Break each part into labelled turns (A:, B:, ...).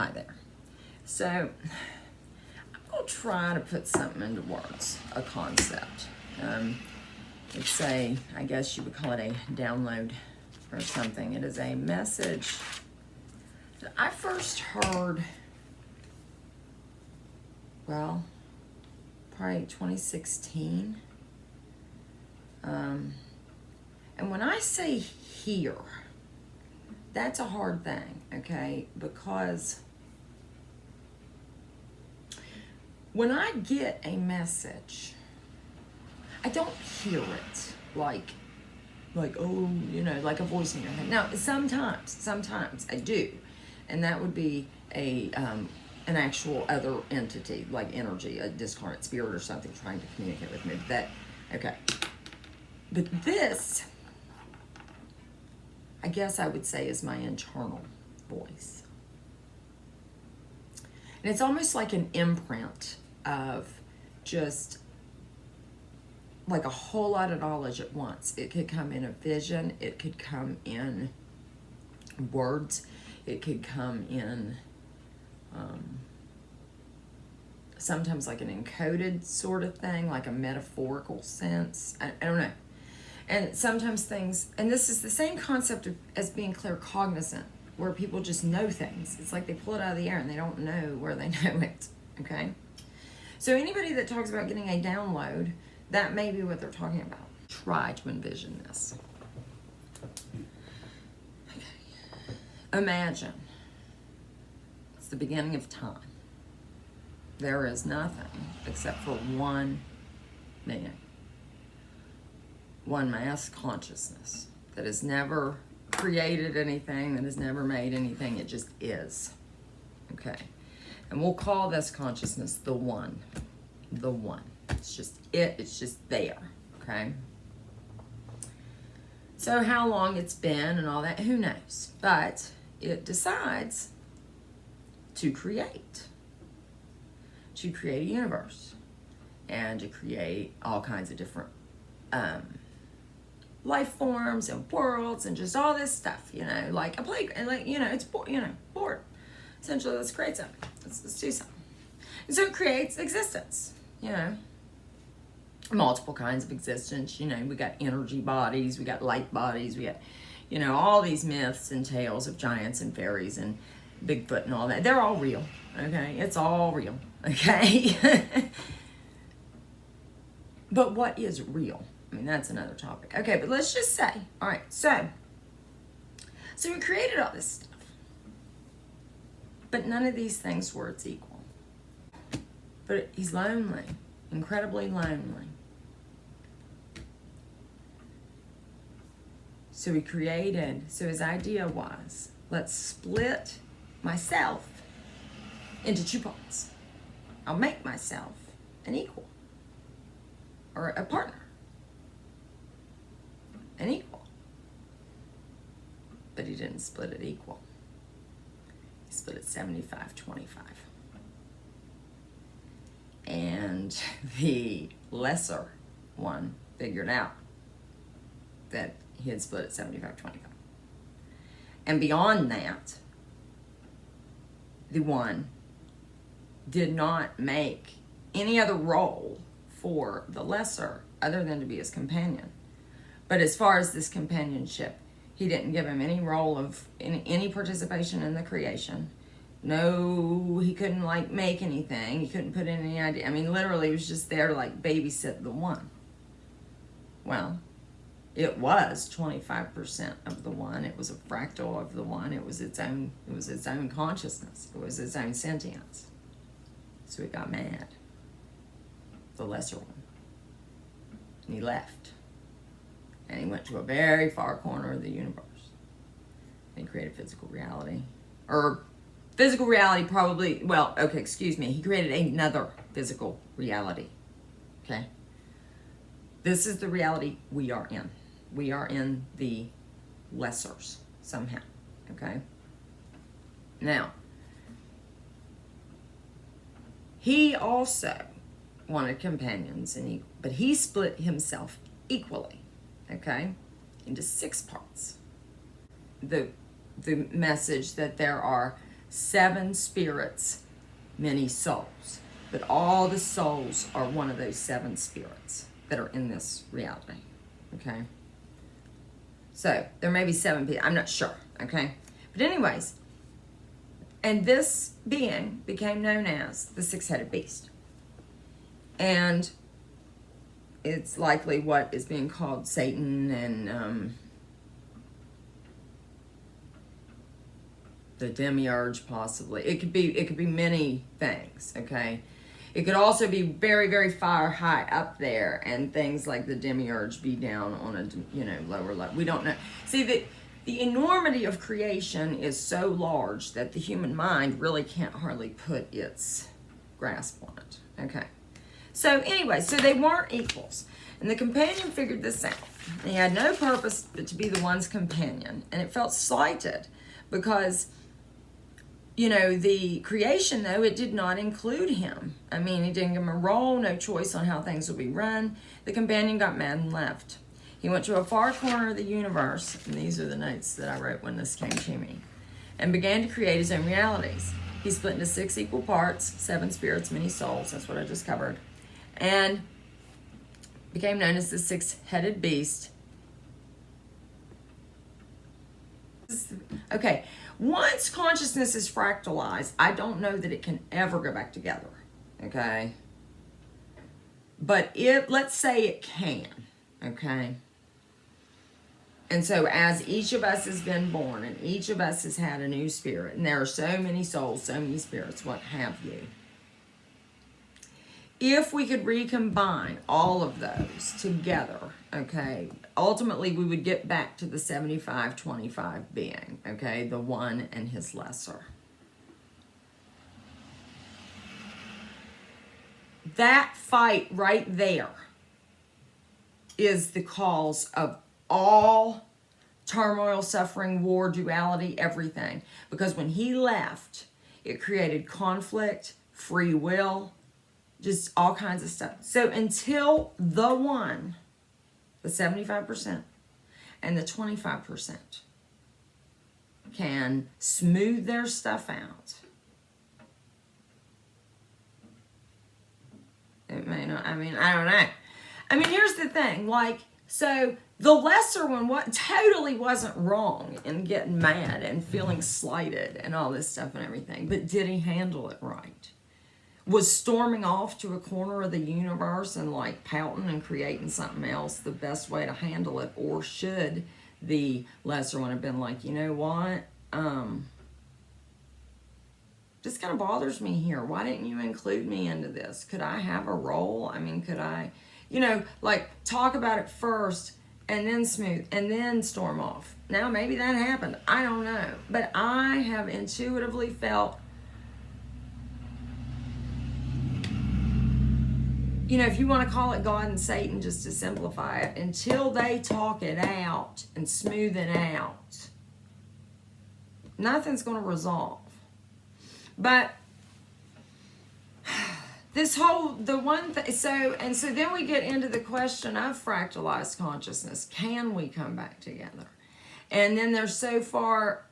A: Hi there. So I'm going to try to put something into words, a concept. It's a, I guess you would call it a download or something. It is a message that I first heard, well, probably 2016. And when I say hear, that's a hard thing, okay? Because when I get a message, I don't hear it like, oh, you know, like a voice in your head. Now, sometimes I do. And that would be an actual other entity, like energy, a discarnate spirit or something trying to communicate with me. Okay. But this, I guess I would say, is my internal voice. And it's almost like an imprint of just like a whole lot of knowledge at once. It could come in a vision, it could come in words, it could come in sometimes like an encoded sort of thing, like a metaphorical sense. I don't know. And sometimes things, and this is the same concept as being claircognizant, where people just know things. It's like they pull it out of the air and they don't know where they know it, okay? So anybody that talks about getting a download, that may be what they're talking about. Try to envision this. Okay. Imagine it's the beginning of time. There is nothing except for one being. One mass consciousness that has never created anything, that has never made anything. It just is. Okay. And we'll call this consciousness the one. The one. It's just it. It's just there. Okay. So how long it's been and all that, who knows? But it decides to create. To create a universe. And to create all kinds of different life forms and worlds and just all this stuff, you know, like a playground, like, you know, it's bored. Essentially, let's create something. Let's do something. And so it creates existence, you know, multiple kinds of existence. You know, we got energy bodies, we got light bodies, we got, you know, all these myths and tales of giants and fairies and Bigfoot and all that. They're all real, okay? It's all real, okay? But what is real? I mean, that's another topic. Okay, but let's just say, all right, so we created all this stuff. But none of these things were its equal. But he's lonely, incredibly lonely. So he created, so his idea was, let's split myself into two parts. I'll make myself an equal or a partner. An equal. But he didn't split it equal. He split it 75-25. And the lesser one figured out that he had split it 75-25. And beyond that, the one did not make any other role for the lesser other than to be his companion. But as far as this companionship, he didn't give him any role of any participation in the creation. No, he couldn't like make anything. He couldn't put in any idea. I mean, literally, he was just there to like babysit the one. Well, it was 25% of the one. It was a fractal of the one. It was its own consciousness. It was its own sentience. So he got mad. The lesser one. And he left. And he went to a very far corner of the universe. And he created physical reality. Or physical reality probably, well, okay, excuse me. He created another physical reality. Okay? This is the reality we are in. We are in the lessers somehow. Okay? Now, he also wanted companions, but he split himself equally. Okay, into 6 parts. The message that there are 7 spirits, many souls. But all the souls are one of those 7 spirits that are in this reality. Okay? So, there may be 7 people. I'm not sure. Okay? But anyways, and this being became known as the 6-headed beast. And it's likely what is being called Satan and the demiurge, possibly. It could be many things, okay? It could also be very, very far high up there, and things like the demiurge be down on a lower level. We don't know. See, the enormity of creation is so large that the human mind really can't hardly put its grasp on it. Okay. So anyway, so they weren't equals. And the companion figured this out. He had no purpose but to be the one's companion. And it felt slighted because, the creation, though, it did not include him. I mean, he didn't give him a role, no choice on how things would be run. The companion got mad and left. He went to a far corner of the universe, and these are the notes that I wrote when this came to me, and began to create his own realities. He split into 6 equal parts, 7 spirits, many souls. That's what I just covered. And became known as the 6-headed beast. Okay, once consciousness is fractalized, I don't know that it can ever go back together. Okay? But let's say it can. Okay? And so as each of us has been born and each of us has had a new spirit, and there are so many souls, so many spirits, what have you. If we could recombine all of those together, okay, ultimately we would get back to the 75-25 being, okay, the one and his lesser. That fight right there is the cause of all turmoil, suffering, war, duality, everything. Because when he left, it created conflict, free will, just all kinds of stuff. So until the one, the 75% and the 25% can smooth their stuff out, it may not, I don't know. Here's the thing, so the lesser one totally wasn't wrong in getting mad and feeling slighted and all this stuff and everything, but did he handle it right? Was storming off to a corner of the universe and pouting and creating something else the best way to handle it? Or should the lesser one have been you know what? This kind of bothers me here. Why didn't you include me into this? Could I have a role? Could I, talk about it first and then smooth and then storm off? Now, maybe that happened. I don't know. But I have intuitively felt, if you want to call it God and Satan, just to simplify it, until they talk it out and smooth it out, nothing's going to resolve. But so then we get into the question of fractalized consciousness. Can we come back together? And then there's so far,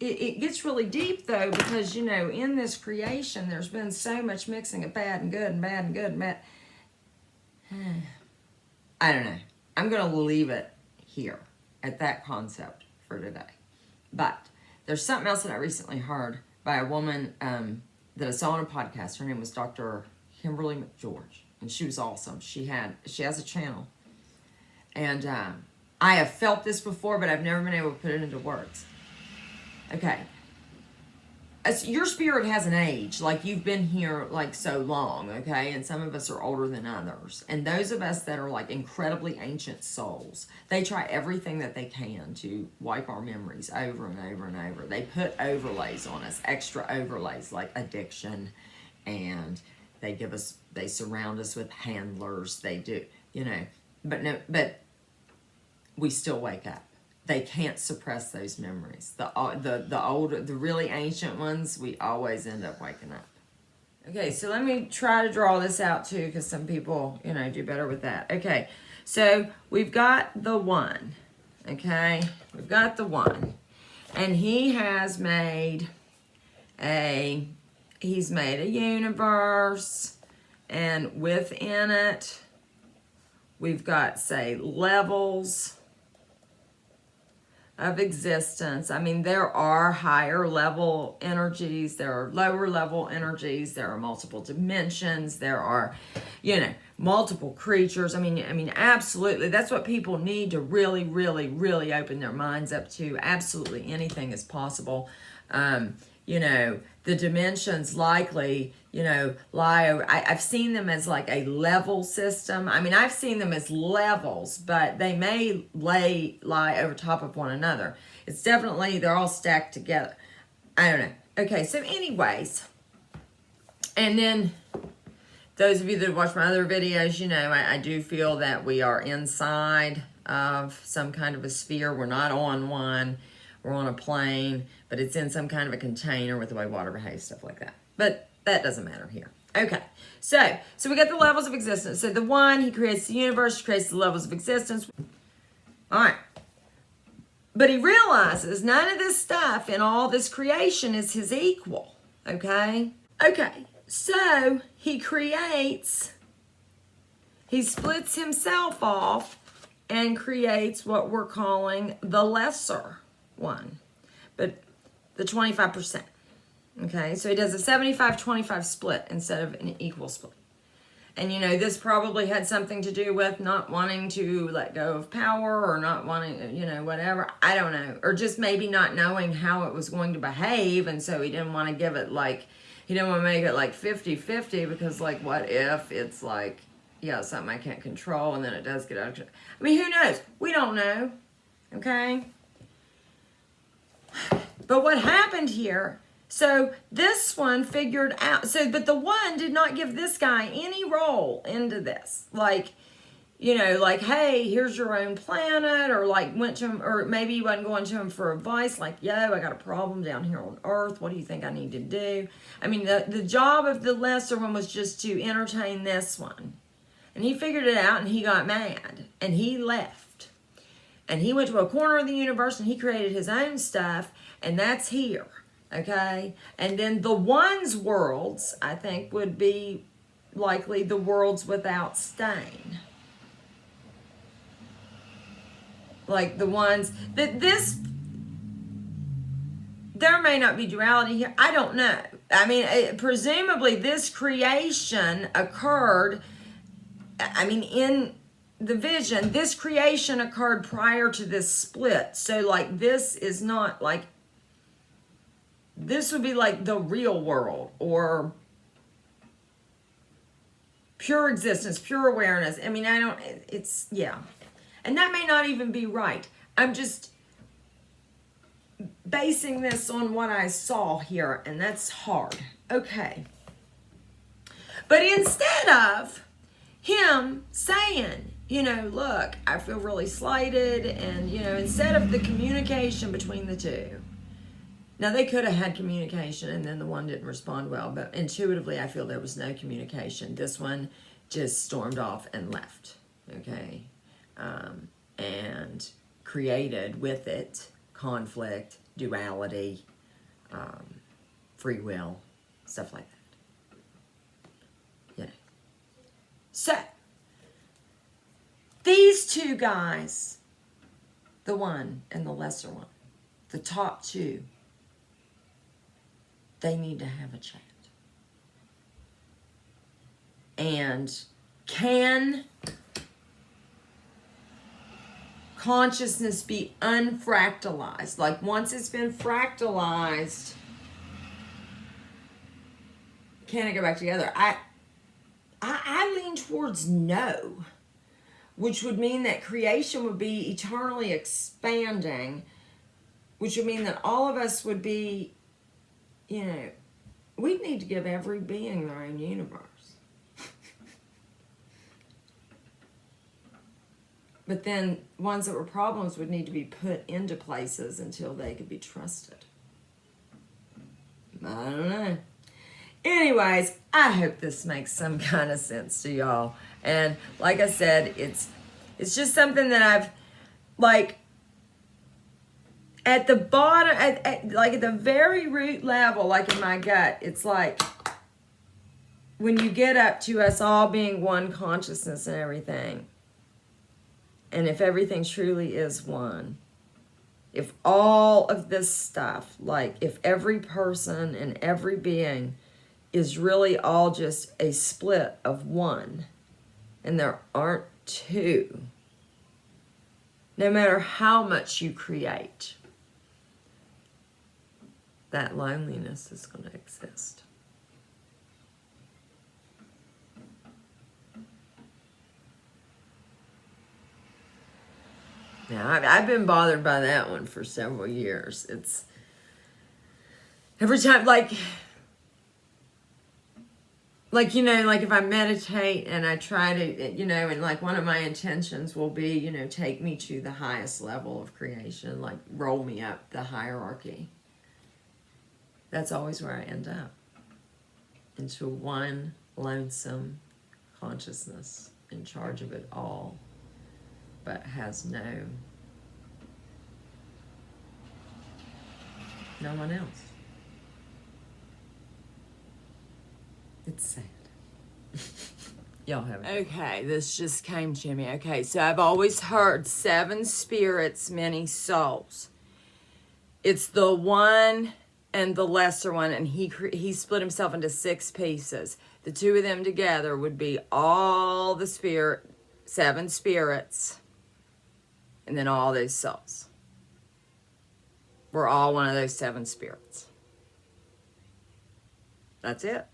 A: it gets really deep though, because, in this creation, there's been so much mixing of bad and good and bad and good and bad. I don't know. I'm going to leave it here at that concept for today. But there's something else that I recently heard by a woman that I saw on a podcast. Her name was Dr. Kimberly McGeorge, and she was awesome. She has a channel, and I have felt this before, but I've never been able to put it into words. Okay. Your spirit has an age, you've been here so long, okay? And some of us are older than others. And those of us that are incredibly ancient souls, they try everything that they can to wipe our memories over and over and over. They put overlays on us, extra overlays like addiction, and they surround us with handlers. They do, but we still wake up. They can't suppress those memories. The older, the really ancient ones, we always end up waking up. Okay, so let me try to draw this out too, because some people, do better with that. Okay, so we've got the one. Okay, we've got the one, and he has made he's made a universe, and within it, we've got, say, levels of existence. I mean, there are higher level energies, there are lower level energies, there are multiple dimensions, there are, multiple creatures. I mean, absolutely. That's what people need to really, really, really open their minds up to. Absolutely anything is possible. The dimensions likely, lie over. I've seen them as like a level system. I mean, I've seen them as levels, but they may lie over top of one another. It's definitely, they're all stacked together. I don't know. Okay, so anyways, and then those of you that watch my other videos, I do feel that we are inside of some kind of a sphere. We're not on one. We're on a plane, but it's in some kind of a container with the way water behaves, stuff like that. But that doesn't matter here. Okay, so we got the levels of existence. So the one, he creates the universe, creates the levels of existence. All right. But he realizes none of this stuff in all this creation is his equal, okay? Okay, so he splits himself off and creates what we're calling the lesser one, but the 25%. Okay, so he does a 75-25 split instead of an equal split. And this probably had something to do with not wanting to let go of power, or not wanting, whatever. I don't know. Or just maybe not knowing how it was going to behave, and so he didn't want to give it he didn't want to make it 50-50, because what if it's something I can't control, and then it does get out of control. I mean, who knows? We don't know. Okay? But what happened here, so this one figured out, but the one did not give this guy any role into this. Hey, here's your own planet, or went to him, or maybe he wasn't going to him for advice, I got a problem down here on Earth. What do you think I need to do? I mean, the job of the lesser one was just to entertain this one. And he figured it out, and he got mad, and he left. And he went to a corner of the universe, and he created his own stuff, and that's here, okay? And then the one's worlds, I think, would be likely the worlds without stain. The ones that there may not be duality here. I don't know. I mean, presumably this creation occurred, in the vision, this creation occurred prior to this split. So this is not this would be the real world, or pure existence, pure awareness. I mean, yeah. And that may not even be right. I'm just basing this on what I saw here, and that's hard. Okay. But instead of him saying, look, I feel really slighted, and, instead of the communication between the two, now they could have had communication and then the one didn't respond well, but intuitively I feel there was no communication. This one just stormed off and left, okay? And created with it conflict, duality, free will, stuff like that. So, these two guys, the one and the lesser one, the top two, they need to have a chat. And can consciousness be unfractalized? Once it's been fractalized, can it go back together? I lean towards no, which would mean that creation would be eternally expanding, which would mean that all of us would be, we'd need to give every being their own universe. But then ones that were problems would need to be put into places until they could be trusted. I don't know. Anyways, I hope this makes some kind of sense to y'all. And like I said, it's just something that I've, at the bottom, like at the very root level, like in my gut, it's like when you get up to us all being one consciousness and everything, and if everything truly is one, if all of this stuff, like if every person and every being is really all just a split of one, and there aren't two, no matter how much you create, that loneliness is going to exist. Now, I've been bothered by that one for several years. It's every time, like, you know, like if I meditate and I try to, you know, and like one of my intentions will be, you know, take me to the highest level of creation, like roll me up the hierarchy. That's always where I end up. Into one lonesome consciousness in charge of it all, but has no one else. It's sad. Y'all have it. Okay, this just came to me. Okay, so I've always heard 7 spirits, many souls. It's the one and the lesser one, and he split himself into 6 pieces. The 2 of them together would be all the 7 spirits, and then all those souls. We're all one of those 7 spirits. That's it.